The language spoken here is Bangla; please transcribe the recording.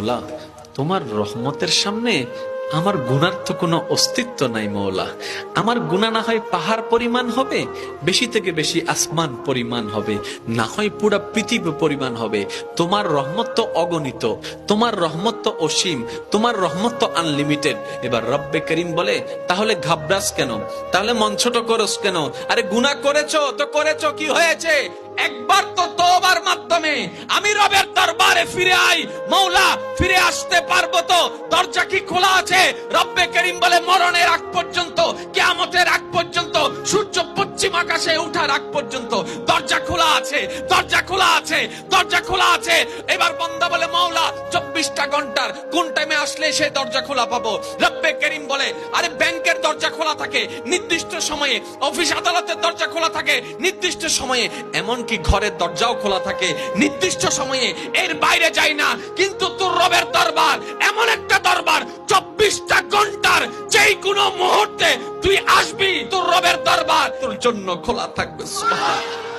মৌলা, তোমার রহমতের সামনে আমার গুনার তো কোনো অস্তিত্ব নাই মৌলা। আমার গুনাহ না হয় পাহাড় পরিমাণ হবে, বেশি থেকে বেশি আসমান পরিমাণ হবে, না হয় পুরা পৃথিবী পরিমাণ হবে। তোমার রহমত তো অগণিত, তোমার রহমত তো অসীম, তোমার রহমত তো আনলিমিটেড। এবার রব্বে করিম বলে, তাহলে ঘাবড়াস কেন, তাহলে মন ছোট করস কেন? আরে গুনাহ করেছো তো করেছো, কি হয়েছে? একবার তো তওবার মাধ্যমে আমি রবের দরবারে ফিরে আই। মৌলা, ফিরে আসতে পারবো তো? দরজা কি খোলা আছে? রব্বে করিম বলে, মরণের আগ পর্যন্ত, কিয়ামতের আগ পর্যন্ত, সূর্য পশ্চিম আকাশে ওঠার আগ পর্যন্ত দরজা খোলা আছে, দরজা খোলা আছে, দরজা খোলা আছে। এবার বান্দা বলে, মৌলা 24টা ঘন্টার কোন টাইমে আসলে সেই দরজা খোলা পাবো? রব্বে করিম বলে, আরে ব্যাংকের দরজা খোলা থাকে নির্দিষ্ট সময়ে, অফিস আদালতের দরজা খোলা থাকে নির্দিষ্ট সময়ে, এমনকি ঘরের দরজাও খোলা থাকে নির্দিষ্ট সময়ে, এর বাইরে যাই না। কিন্তু তোর রবের দরবার এমন একটা দরবার, 24টা ঘন্টার যেই কোনো মুহূর্তে তুই আসবি, তোর রবের দরবার তোর জন্য খোলা থাকবে। সুবহানাল্লাহ।